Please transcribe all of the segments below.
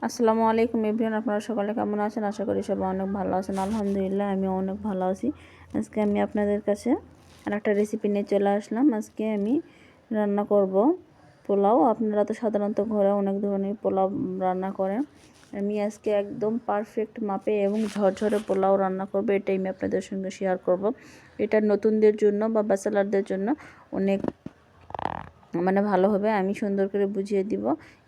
আসসালামু আলাইকুম এভরিওয়ান, আপনারা সকলে কেমন আছেন? আশা করি সবাই অনেক ভালো আছেন। আলহামদুলিল্লাহ আমি অনেক ভালো আছি। আজকে আমি আপনাদের কাছে আরেকটা রেসিপি নিয়ে চলে আসলাম। আজকে আমি রান্না করব পোলাও। আপনারা তো সাধারণত ঘরে অনেক ধরনের পোলাও রান্না করেন। আমি আজকে একদম পারফেক্ট মাপে এবং ঝরঝরে পোলাও রান্না করব। এটাই আমি আপনাদের সঙ্গে শেয়ার করব। এটা নতুনদের জন্য বা ব্যাচেলারদের জন্য অনেক ভালো হবে। আমি সুন্দর করে বুঝিয়ে দিব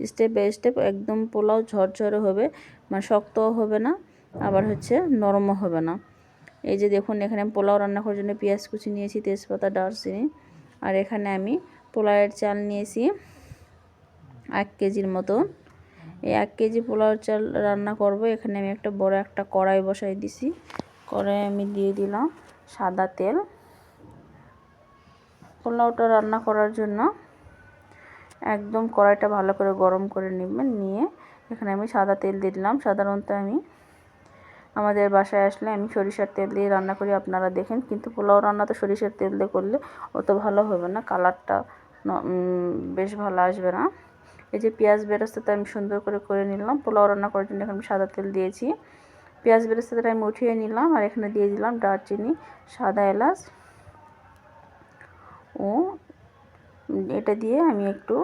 স্টেপ বাই স্টেপ। একদম পোলাও ঝরঝরে হবে, শক্তও হবে না, আবার নরমও হবে না। এই যে দেখুন, এখানে আমি পোলাও রান্না করার জন্য পেঁয়াজ কুচি নিয়েছি, তেজপাতা, দারচিনি, আর এখানে আমি পোলাওয়ের চাল নিয়েছি 1 কেজির মতো। এই 1 কেজি পোলাওয়ের চাল রান্না করব। এখানে আমি একটা বড় একটা কড়াই বসাই দিছি। কড়াই আমি দিয়ে দিলাম সাদা তেল। পোলাওটা রান্না করার জন্য একদম কড়াইটা ভালো করে গরম করে নেবেন। নিয়ে এখানে আমি সাদা তেল দিয়ে দিলাম। সাধারণত আমি আমাদের বাসায় আসলে আমি সরিষার তেল দিয়ে রান্না করি, আপনারা দেখেন। কিন্তু পোলাও রান্না তো সরিষার তেল দিয়ে করলে অত ভালো হবে না, কালারটা বেশ ভালো আসবে না। এই যে পেঁয়াজ বেরেস্তাটা আমি সুন্দর করে নিলাম। পোলাও রান্না করার জন্য এখানে সাদা তেল দিয়েছি। পেঁয়াজ বেরেস্তাটা আমি উঠিয়ে নিলাম, আর এখানে দিয়ে দিলাম দারচিনি, সাদা এলাচ ও এটা দিয়ে আমি একটু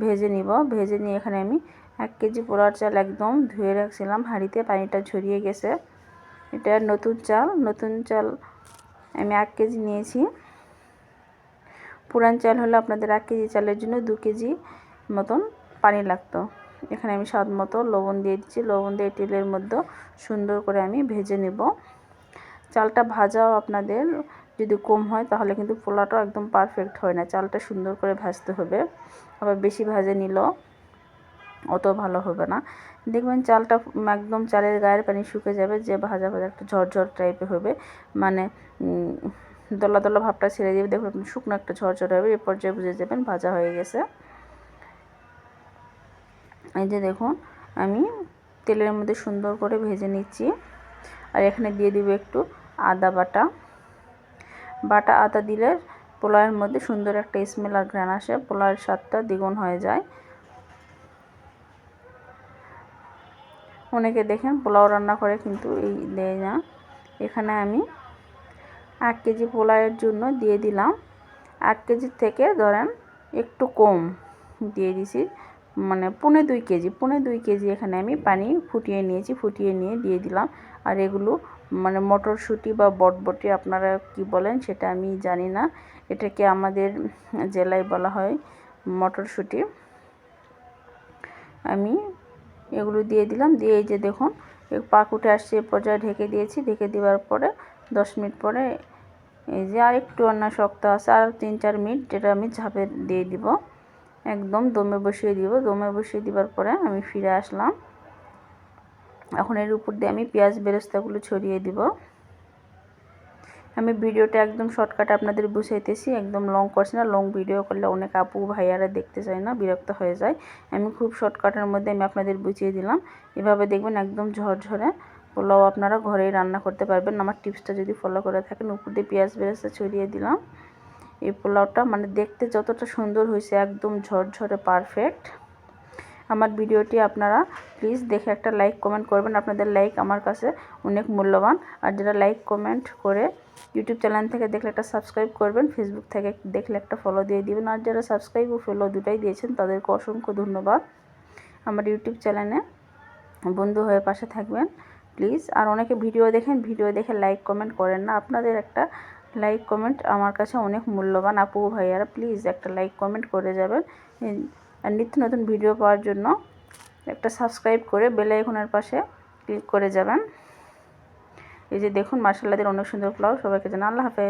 ভেজে নিব। ভেজে নিয়ে এখানে আমি 1 কেজি পোলাওর চাল একদম ধুয়ে রাখছিলাম হাঁড়িতে, পানিটা ঝরিয়ে গেছে। এটা নতুন চাল আমি 1 কেজি নিয়েছি। পুরান চাল হলে আপনাদের 1 কেজি চালের জন্য 2 কেজি মতন পানি লাগতো। এখানে আমি স্বাদ মতো লবণ দিয়ে দিচ্ছি। লবণ দিয়ে তেলের মধ্যে সুন্দর করে আমি ভেজে নেব। চালটা ভাজাও আপনাদের যদি কম হয় তাহলে কিন্তু পোলাওটা একদম পারফেক্ট হয় না। চালটা সুন্দর করে ভাজতে হবে, আবার বেশি ভাজে নিলেও অত ভালো হবে না। দেখবেন চালটা একদম চালের গায়ের পানি শুকে যাবে, যে ভাজা একটা ঝরঝর টাইপের হবে, দলা দলা ভাবটা ছেড়ে দেবে। দেখুন শুকনো একটা ঝরঝর হবে, এই পর্যায়ে বুঝে যাবেন ভাজা হয়ে গেছে। এই যে দেখুন, আমি তেলের মধ্যে সুন্দর করে ভেজে নিচ্ছি। আর এখানে দিয়ে দিব একটু আদা বাটা আদা দিলে পোলাওয়ের মধ্যে সুন্দর একটা স্মেল আর ঘ্রাণ আসে, পোলাওয়ের স্বাদটা দ্বিগুণ হয়ে যায়। অনেকে দেখেন পোলাও রান্না করে কিন্তু এই দেয় না। এখানে আমি 1 কেজি পোলাওয়ের জন্য দিয়ে দিলাম, 1 কেজির থেকে ধরেন একটু কম দিয়ে দিছি, পৌনে 2 কেজি এখানে আমি পানি ফুটিয়ে নিয়েছি। ফুটিয়ে নিয়ে দিয়ে দিলাম। আর এগুলো মটরশুঁটি বা বটবটি আপনারা কি বলেন সেটা আমি জানি না, এটাকে আমাদের জেলায় বলা হয় মটরশুঁটি। আমি এগুলো দিয়ে দিলাম। দিয়ে এই যে দেখুন পাক উঠে আসছে, এ পর্যায়ে ঢেকে দিয়েছি। ঢেকে দেওয়ার পরে 10 মিনিট পরে এই যে আর একটু শক্ত আছে, আর 3-4 মিনিট যেটা আমি ঝাঁপে দিয়ে দিব, একদম দমে বসিয়ে দিব। দমে বসিয়ে দেওয়ার পরে আমি ফিরে আসলাম। এখন এর উপর দিয়ে আমি পেঁয়াজ বেরেস্তাগুলো ছড়িয়ে দিব। আমি ভিডিওটা একদম শর্টকাট আপনাদের বুঝাইতেছি, একদম লং করছি না। লং ভিডিও করলে অনেক আপু ভাইয়ারা দেখতে চায় না, বিরক্ত হয়ে যায়। আমি খুব শর্টকাটের মধ্যে আমি আপনাদের বুঝিয়ে দিলাম। এভাবে দেখবেন একদম ঝরঝরে পোলাও আপনারা ঘরেই রান্না করতে পারবেন। আমার টিপসটা যদি ফলো করে থাকেন। উপর দিয়ে পেঁয়াজ বেরেস্তা ছড়িয়ে দিলাম। এই পোলাওটা দেখতে যতটা সুন্দর হয়েছে, একদম ঝরঝরে পারফেক্ট। আমার ভিডিওটি আপনারা প্লিজ দেখে একটা লাইক কমেন্ট করবেন। আপনাদের লাইক আমার কাছে অনেক মূল্যবান। আর যারা লাইক কমেন্ট করে ইউটিউব চ্যানেল থেকে দেখলে একটা সাবস্ক্রাইব করবেন, ফেসবুক থেকে দেখলে একটা ফলো দিয়ে দিবেন। আর যারা সাবস্ক্রাইব ও ফলো দুটাই দিয়েছেন তাদেরকে অসংখ্য ধন্যবাদ। আমার ইউটিউব চ্যানেলে বন্ধু হয়ে পাশে থাকবেন প্লিজ। আর অনেকে ভিডিও দেখে লাইক কমেন্ট করেন না। আপনাদের একটা লাইক কমেন্ট আমার কাছে অনেক মূল্যবান। আপু ভাইয়ারা প্লিজ একটা লাইক কমেন্ট করে যাবেন। আর নিত্য নতুন ভিডিও পাওয়ার জন্য একটা সাবস্ক্রাইব করে বেল আইকনের পাশে ক্লিক করে যাবেন। এই যে দেখুন মাশাআল্লাহ অনেক সুন্দর পোলাও। সবাইকে জানাই আল্লাহ হাফেজ।